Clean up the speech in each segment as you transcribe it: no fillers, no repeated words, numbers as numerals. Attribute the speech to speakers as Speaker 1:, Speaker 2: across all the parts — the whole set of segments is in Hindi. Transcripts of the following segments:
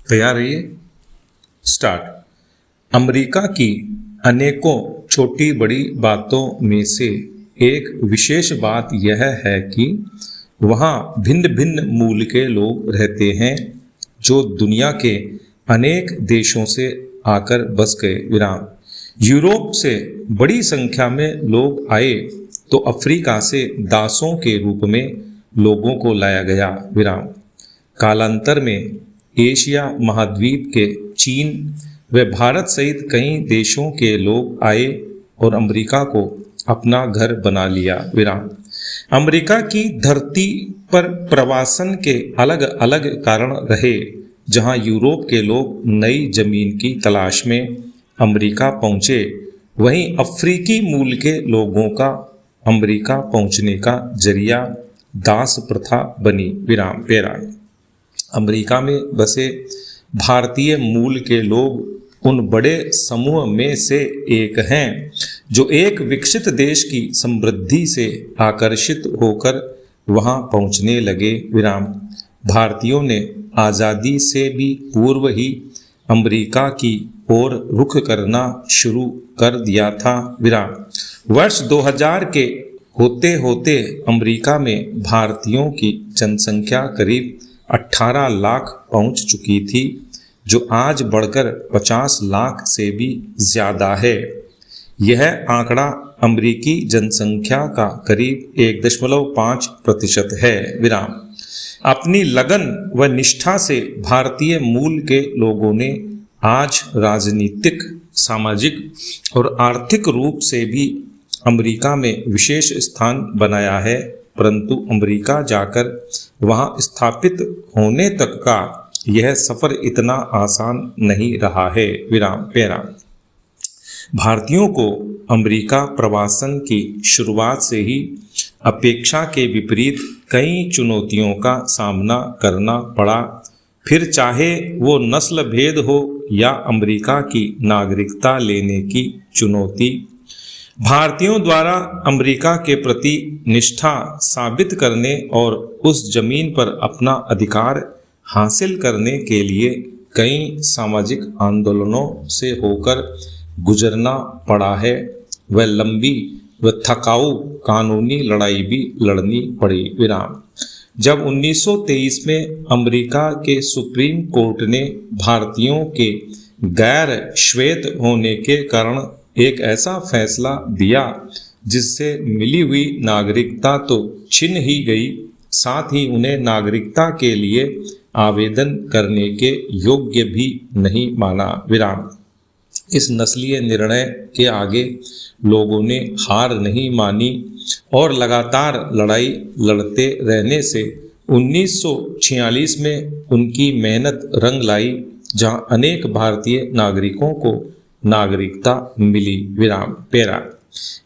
Speaker 1: तैयार रहिए। स्टार्ट। अमेरिका की अनेकों छोटी बड़ी बातों में से एक विशेष बात यह है कि वहाँ भिन्न भिन्न मूल के लोग रहते हैं जो दुनिया के अनेक देशों से आकर बस गए। विराम। यूरोप से बड़ी संख्या में लोग आए तो अफ्रीका से दासों के रूप में लोगों को लाया गया। विराम। कालांतर में एशिया महाद्वीप के चीन व भारत सहित कई देशों के लोग आए और अमेरिका को अपना घर बना लिया। विराम। अमेरिका की धरती पर प्रवासन के अलग अलग कारण रहे। जहां यूरोप के लोग नई जमीन की तलाश में अमेरिका पहुंचे, वहीं अफ्रीकी मूल के लोगों का अमेरिका पहुंचने का जरिया दास प्रथा बनी। विराम। पेरा। अमेरिका में बसे भारतीय मूल के लोग उन बड़े समूह में से एक हैं जो एक विकसित देश की समृद्धि से आकर्षित होकर वहां पहुंचने लगे। विराम। भारतीयों ने आज़ादी से भी पूर्व ही अमेरिका की ओर रुख करना शुरू कर दिया था। विराम। वर्ष 2000 के होते होते अमेरिका में भारतीयों की जनसंख्या करीब 18 लाख पहुंच चुकी थी, जो आज बढ़कर 50 लाख से भी ज्यादा है। यह आंकड़ा अमेरिकी जनसंख्या का करीब 1.5% है। विराम। अपनी लगन व निष्ठा से भारतीय मूल के लोगों ने आज राजनीतिक, सामाजिक और आर्थिक रूप से भी अमेरिका में विशेष स्थान बनाया है, परंतु अमेरिका जाकर वहां स्थापित होने तक का यह सफर इतना आसान नहीं रहा है। विराम। पेरा। भारतीयों को अमेरिका प्रवासन की शुरुआत से ही अपेक्षा के विपरीत कई चुनौतियों का सामना करना पड़ा, फिर चाहे वो नस्ल भेद हो या अमेरिका की नागरिकता लेने की चुनौती। भारतीयों द्वारा अमेरिका के प्रति निष्ठा साबित करने और उस जमीन पर अपना अधिकार हासिल करने के लिए कई सामाजिक आंदोलनों से होकर गुजरना पड़ा है। वह लंबी व थकाऊ कानूनी लड़ाई भी लड़नी पड़ी। विराम। जब 1923 में अमेरिका के सुप्रीम कोर्ट ने भारतीयों के गैर श्वेत होने के कारण एक ऐसा फैसला दिया जिससे मिली हुई नागरिकता तो छिन ही गई, साथ ही उन्हें नागरिकता के लिए आवेदन करने के योग्य भी नहीं माना। विराम। इस नस्लीय निर्णय के आगे लोगों ने हार नहीं मानी और लगातार लड़ाई लड़ते रहने से 1946 में उनकी मेहनत रंग लाई, जहां अनेक भारतीय नागरिकों को नागरिकता मिली। विराम। पेरा।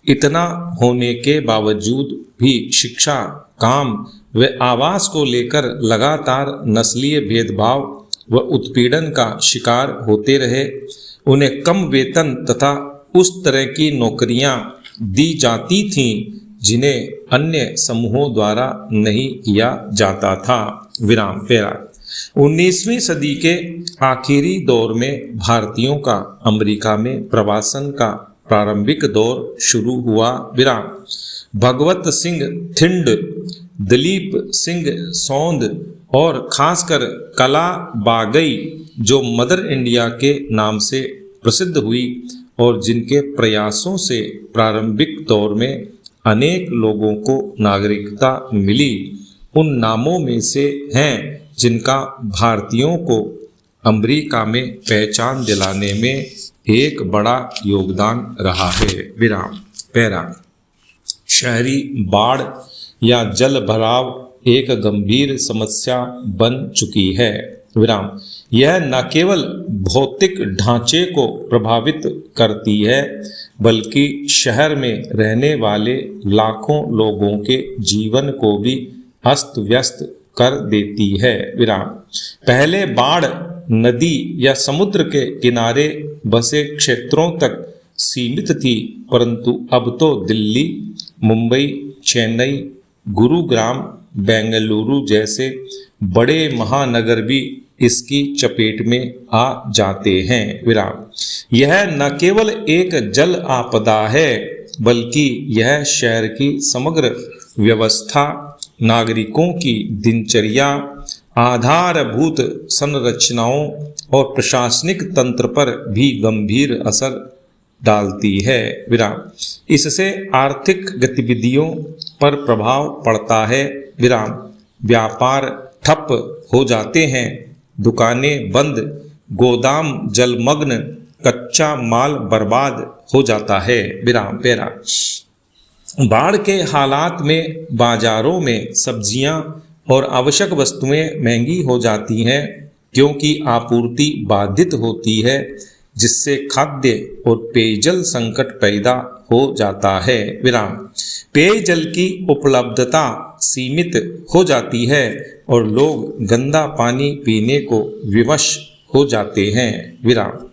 Speaker 1: इतना होने के बावजूद भी शिक्षा, काम व आवास को लेकर लगातार नस्लीय भेदभाव व उत्पीड़न का शिकार होते रहे। उन्हें कम वेतन तथा उस तरह की नौकरियां दी जाती थीं जिन्हें अन्य समूहों द्वारा नहीं किया जाता था। विराम। पेरा। 19वीं सदी के आखिरी दौर में भारतीयों का अमेरिका में प्रवासन का प्रारंभिक दौर शुरू हुआ। विराम। भगवत सिंह थिंड, दिलीप सिंह सौंद और खासकर कला बागई, जो मदर इंडिया के नाम से प्रसिद्ध हुई और जिनके प्रयासों से प्रारंभिक दौर में अनेक लोगों को नागरिकता मिली, उन नामों में से हैं जिनका भारतीयों को अमेरिका में पहचान दिलाने में एक बड़ा योगदान रहा है। विराम। पैरा। शहरी बाढ़ या जल भराव एक गंभीर समस्या बन चुकी है। विराम। यह न केवल भौतिक ढांचे को प्रभावित करती है, बल्कि शहर में रहने वाले लाखों लोगों के जीवन को भी अस्त व्यस्त कर देती है। विराम। पहले बाढ़ नदी या समुद्र के किनारे बसे क्षेत्रों तक सीमित थी, परंतु अब तो दिल्ली, मुंबई, चेन्नई, गुरुग्राम, बेंगलुरु जैसे बड़े महानगर भी इसकी चपेट में आ जाते हैं। विराम। यह न केवल एक जल आपदा है बल्कि यह शहर की समग्र व्यवस्था, नागरिकों की दिनचर्या, आधारभूत संरचनाओं और प्रशासनिक तंत्र पर भी गंभीर असर डालती है। विराम। इससे आर्थिक गतिविधियों पर प्रभाव पड़ता है। विराम। व्यापार ठप हो जाते हैं, दुकानें बंद, गोदाम जलमग्न, कच्चा माल बर्बाद हो जाता है। विराम। पैरा। बाढ़ के हालात में बाजारों में सब्जियां और आवश्यक वस्तुएं महंगी हो जाती हैं क्योंकि आपूर्ति बाधित होती है, जिससे खाद्य और पेयजल संकट पैदा हो जाता है। विराम। पेयजल की उपलब्धता सीमित हो जाती है और लोग गंदा पानी पीने को विवश हो जाते हैं। विराम।